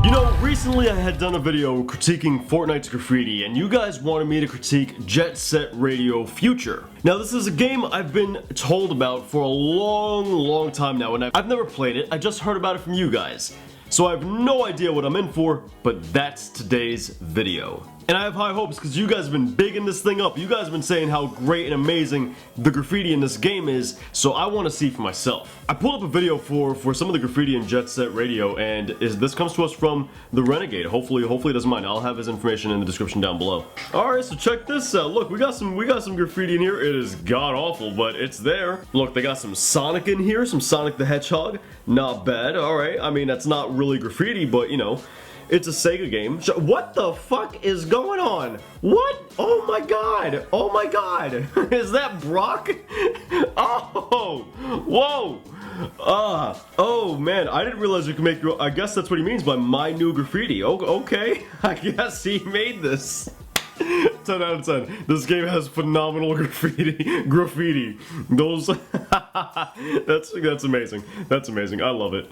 You know, recently I had done a video critiquing Fortnite's graffiti, and you guys wanted me to critique Jet Set Radio Future. Now, this is a game I've been told about for a long time now, and I've never played it. I just heard about it from you guys. So I have no idea what I'm in for, but that's today's video. And I have high hopes because you guys have been bigging this thing up. You guys have been saying how great and amazing the graffiti in this game is, so I want to see for myself. I pulled up a video for some of the graffiti in Jet Set Radio, and this comes to us from the Renegade. Hopefully he doesn't mind. I'll have his information in the description down below. Alright, so check this out. Look, we got some graffiti in here. It is god awful, but it's there. Look, they got some Sonic in here, some Sonic the Hedgehog. Not bad, alright. I mean, that's not really graffiti, but you know, it's a Sega game. What the fuck is going on? What? Oh my god! Oh my god! Is that Brock? Oh! Whoa! Oh man, I didn't realize you could make your. I guess that's what he means by my new graffiti. Okay, I guess he made this. 10 out of 10. This game has phenomenal graffiti. Those that's amazing. That's amazing. I love it.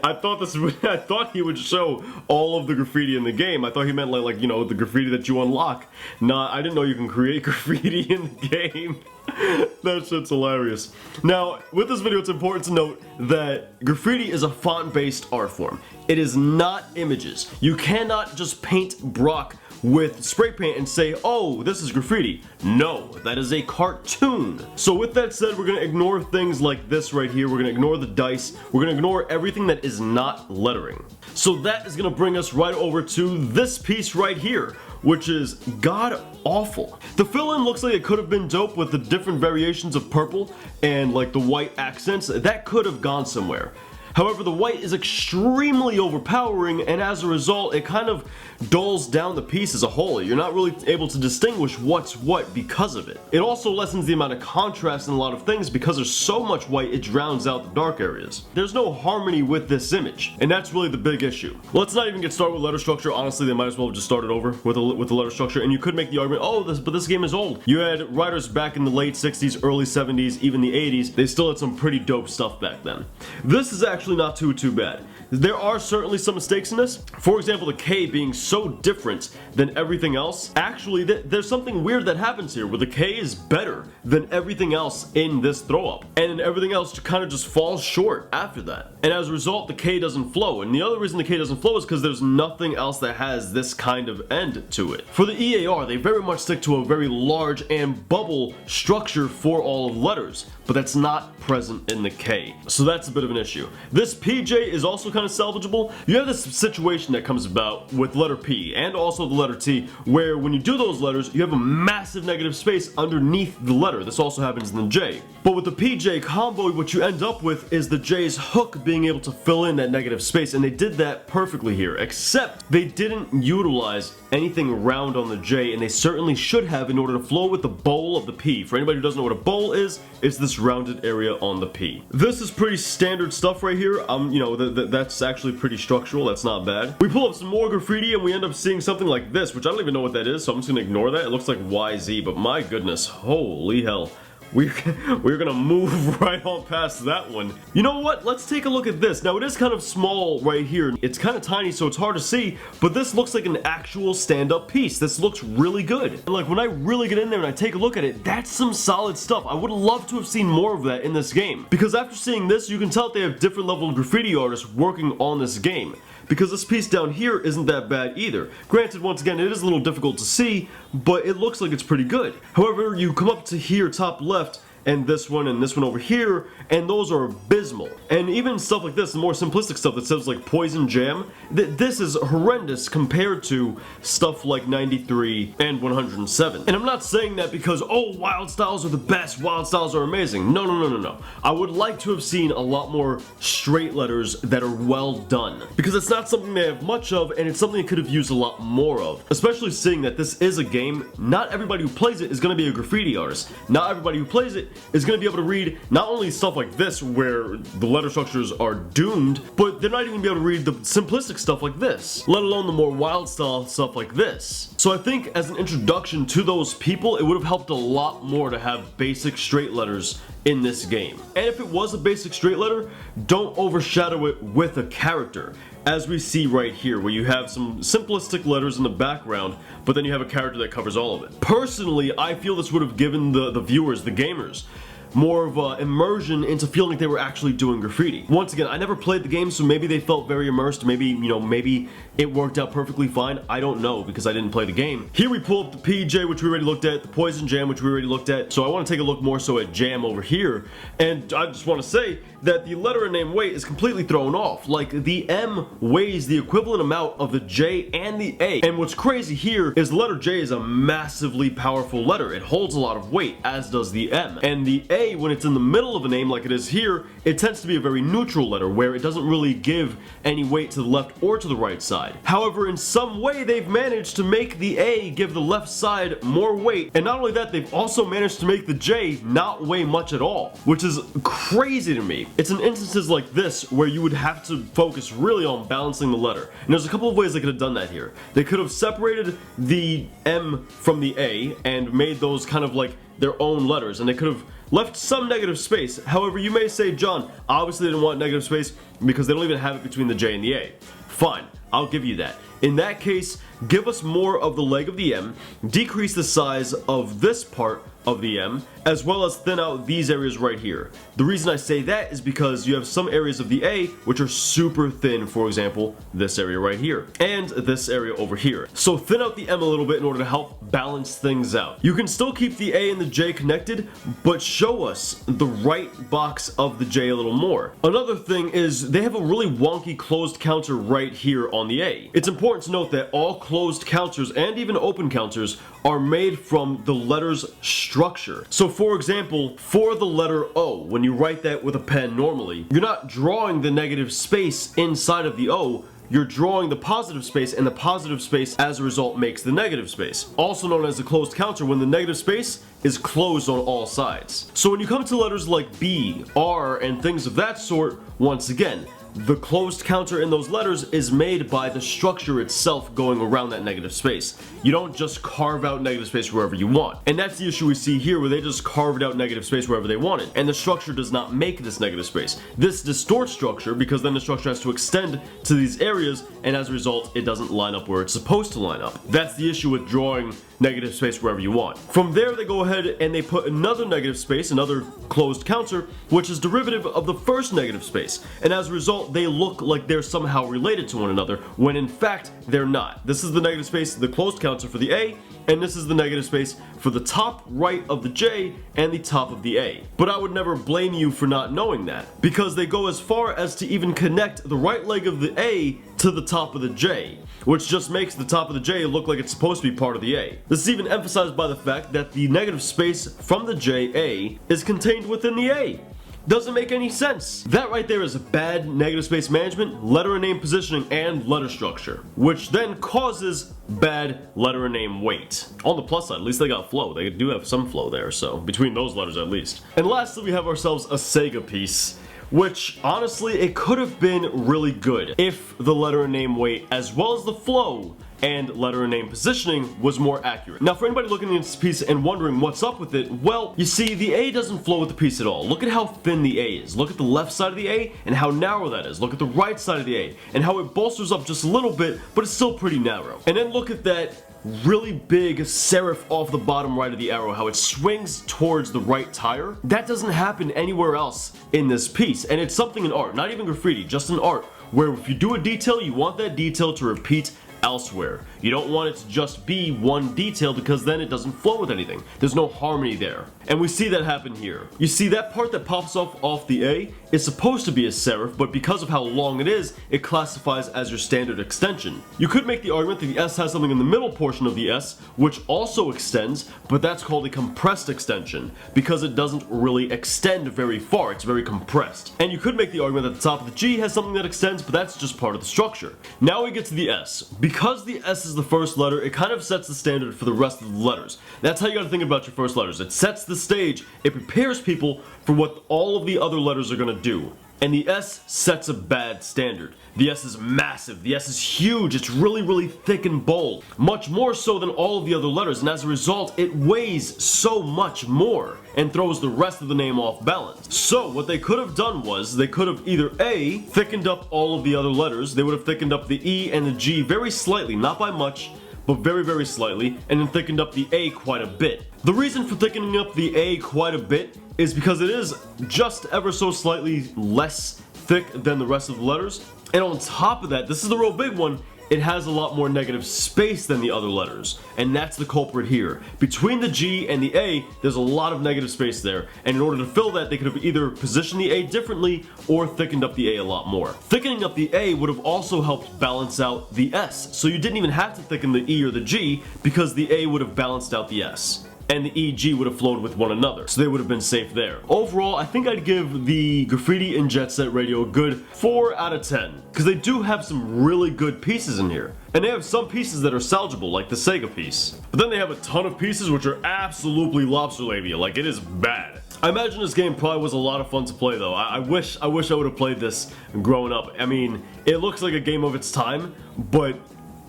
I thought he would show all of the graffiti in the game. I thought he meant like you know, the graffiti that you unlock. Nah, I didn't know you can create graffiti in the game. That shit's hilarious. Now, with this video, it's important to note that graffiti is a font-based art form. It is not images. You cannot just paint Brock with spray paint and say, oh, this is graffiti. No, that is a cartoon. So with that said, we're gonna ignore things like this right here. We're gonna ignore the dice. We're gonna ignore everything that is not lettering. So that is gonna bring us right over to this piece right here, which is god awful. The fill-in looks like it could have been dope with the different variations of purple and like the white accents. That could have gone somewhere. However, the white is extremely overpowering, and as a result, it kind of dulls down the piece as a whole. You're not really able to distinguish what's what because of it. It also lessens the amount of contrast in a lot of things because there's so much white it drowns out the dark areas. There's no harmony with this image, and that's really the big issue. Let's not even get started with letter structure. Honestly, they might as well have just started over with the letter structure, and you could make the argument, oh, but this game is old. You had writers back in the late 60s, early 70s, even the 80s. They still had some pretty dope stuff back then. This is actually not too bad. There are certainly some mistakes in this. For example, the K being so different than everything else. Actually, there's something weird that happens here where the K is better than everything else in this throw up, and then everything else kind of just falls short after that. And as a result, the K doesn't flow. And the other reason the K doesn't flow is because there's nothing else that has this kind of end to it. For the EAR, they very much stick to a very large and bubble structure for all of the letters, but that's not present in the K. So that's a bit of an issue. This PJ is also kind of salvageable. You have this situation that comes about with letter P and also the letter T, where when you do those letters, you have a massive negative space underneath the letter. This also happens in the J. But with the PJ combo, what you end up with is the J's hook being able to fill in that negative space, and they did that perfectly here, except they didn't utilize anything round on the J, and they certainly should have in order to flow with the bowl of the P. For anybody who doesn't know what a bowl is, it's this rounded area on the P. This is pretty standard stuff right here. You know, that's actually pretty structural. That's not bad. We pull up some more graffiti and we end up seeing something like this, which I don't even know what that is, so I'm just gonna ignore that. It looks like YZ, but my goodness, holy hell. We're gonna move right on past that one. You know what? Let's take a look at this. Now, it is kind of small right here. It's kind of tiny, so it's hard to see, but this looks like an actual stand-up piece. This looks really good. And like, when I really get in there and I take a look at it, that's some solid stuff. I would love to have seen more of that in this game. Because after seeing this, you can tell that they have different level graffiti artists working on this game. Because this piece down here isn't that bad either. Granted, once again, it is a little difficult to see, but it looks like it's pretty good. However, you come up to here, top left, and this one over here, and those are abysmal. And even stuff like this, the more simplistic stuff that says like Poison Jam, this is horrendous compared to stuff like 93 and 107. And I'm not saying that because, oh, Wild Styles are the best, Wild Styles are amazing. No. I would like to have seen a lot more straight letters that are well done, because it's not something they have much of, and it's something they could have used a lot more of. Especially seeing that this is a game, not everybody who plays it is going to be a graffiti artist. Not everybody who plays it is going to be able to read not only stuff like this where the letter structures are doomed, but they're not even going to be able to read the simplistic stuff like this, let alone the more wild style stuff like this. So I think as an introduction to those people, it would have helped a lot more to have basic straight letters in this game. And if it was a basic straight letter, don't overshadow it with a character. as we see right here, where you have some simplistic letters in the background, but then you have a character that covers all of it. Personally, I feel this would have given the viewers, the gamers, more of a immersion into feeling like they were actually doing graffiti. Once again, I never played the game, so maybe they felt very immersed, maybe, you know, maybe it worked out perfectly fine. I don't know, because I didn't play the game. Here we pull up the PJ, which we already looked at, the Poison Jam, which we already looked at, so I want to take a look more so at Jam over here, and I just want to say that the letter and name weight is completely thrown off. Like, the M weighs the equivalent amount of the J and the A, and what's crazy here is the letter J is a massively powerful letter. It holds a lot of weight, as does the M, and the A, when it's in the middle of a name like it is here, it tends to be a very neutral letter where it doesn't really give any weight to the left or to the right side. However, in some way they've managed to make the A give the left side more weight, and not only that, they've also managed to make the J not weigh much at all, which is crazy to me. It's in instances like this where you would have to focus really on balancing the letter, and there's a couple of ways they could have done that here. They could have separated the M from the A and made those kind of like their own letters, and they could have left some negative space. However, you may say, John, obviously they didn't want negative space because they don't even have it between the J and the A. Fine, I'll give you that. In that case, give us more of the leg of the M, decrease the size of this part of the M, as well as thin out these areas right here. The reason I say that is because you have some areas of the A which are super thin, for example, this area right here, and this area over here. So thin out the M a little bit in order to help balance things out. You can still keep the A and the J connected, but show us the right box of the J a little more. Another thing is they have a really wonky closed counter right here on the A. It's important to note that all closed counters and even open counters are made from the letter's structure. So for example, for the letter O, when you write that with a pen normally, you're not drawing the negative space inside of the O, you're drawing the positive space, and the positive space as a result makes the negative space. Also known as the closed counter, when the negative space is closed on all sides. So when you come to letters like B, R, and things of that sort, once again, the closed counter in those letters is made by the structure itself going around that negative space. You don't just carve out negative space wherever you want. And that's the issue we see here, where they just carved out negative space wherever they wanted. And the structure does not make this negative space. This distorts structure because then the structure has to extend to these areas, and as a result, it doesn't line up where it's supposed to line up. That's the issue with drawing negative space wherever you want. From there, they go ahead and they put another negative space, another closed counter, which is derivative of the first negative space. And as a result, they look like they're somehow related to one another, when in fact, they're not. This is the negative space, the closed counter for the A, and this is the negative space for the top right of the J and the top of the A. But I would never blame you for not knowing that, because they go as far as to even connect the right leg of the A to the top of the J, which just makes the top of the J look like it's supposed to be part of the A. This is even emphasized by the fact that the negative space from the JA is contained within the A. Doesn't make any sense. That right there is bad negative space management, letter and name positioning, and letter structure, which then causes bad letter and name weight. On the plus side, at least they got flow. They do have some flow there, so between those letters at least. And lastly, we have ourselves a Sega piece, which honestly, it could have been really good if the letter and name weight, as well as the flow and letter and name positioning, was more accurate. Now, for anybody looking at this piece and wondering what's up with it, well, you see, the A doesn't flow with the piece at all. Look at how thin the A is. Look at the left side of the A and how narrow that is. Look at the right side of the A and how it bolsters up just a little bit, but it's still pretty narrow. And then look at that really big serif off the bottom right of the arrow, how it swings towards the right tire. That doesn't happen anywhere else in this piece, and it's something in art, not even graffiti, just in art, where if you do a detail, you want that detail to repeat elsewhere. You don't want it to just be one detail, because then it doesn't flow with anything. There's no harmony there. And we see that happen here. You see that part that pops off the A is supposed to be a serif, but because of how long it is, it classifies as your standard extension. You could make the argument that the S has something in the middle portion of the S, which also extends, but that's called a compressed extension, because it doesn't really extend very far, it's very compressed. And you could make the argument that the top of the G has something that extends, but that's just part of the structure. Now we get to the S. Because the S is the first letter, it kind of sets the standard for the rest of the letters. That's how you gotta think about your first letters. It sets the stage, it prepares people for what all of the other letters are gonna do. And the S sets a bad standard. The S is massive, the S is huge, it's really, really thick and bold. Much more so than all of the other letters, and as a result, it weighs so much more and throws the rest of the name off balance. So what they could have done was, they could have either A, thickened up all of the other letters, they would have thickened up the E and the G very slightly, not by much, but very, very slightly, and then thickened up the A quite a bit. The reason for thickening up the A quite a bit is because it is just ever so slightly less thick than the rest of the letters, and on top of that, this is the real big one, it has a lot more negative space than the other letters, and that's the culprit here. Between the G and the A, there's a lot of negative space there, and in order to fill that, they could have either positioned the A differently or thickened up the A a lot more. Thickening up the A would have also helped balance out the S, so you didn't even have to thicken the E or the G because the A would have balanced out the S. And the EG would have flowed with one another, so they would have been safe there. Overall, I think I'd give the Graffiti in Jet Set Radio a good 4 out of 10, because they do have some really good pieces in here. And they have some pieces that are salvageable, like the Sega piece. But then they have a ton of pieces which are absolutely lobster labia, like it is bad. I imagine this game probably was a lot of fun to play though. I wish I would have played this growing up. I mean, it looks like a game of its time, but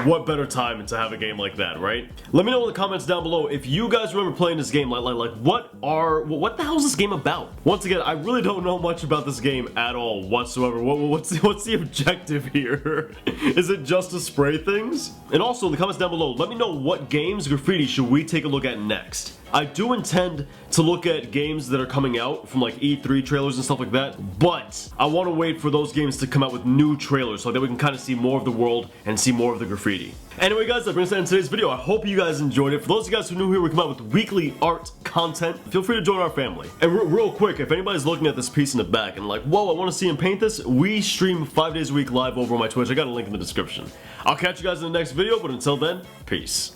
what better time to have a game like that, right? Let me know in the comments down below if you guys remember playing this game. Like what the hell is this game about? Once again, I really don't know much about this game at all whatsoever. What's the objective here? Is it just to spray things? And also in the comments down below, let me know what games Graffiti should we take a look at next. I do intend to look at games that are coming out from like E3 trailers and stuff like that, but I want to wait for those games to come out with new trailers so that we can kind of see more of the world and see more of the Graffiti. Anyway guys, that brings us to the end of today's video. I hope you guys enjoyed it. For those of you guys who are new here, we come out with weekly art content. Feel free to join our family. And real quick, if anybody's looking at this piece in the back and like, whoa, I want to see him paint this, we stream 5 days a week live over on my Twitch. I got a link in the description. I'll catch you guys in the next video, but until then, peace.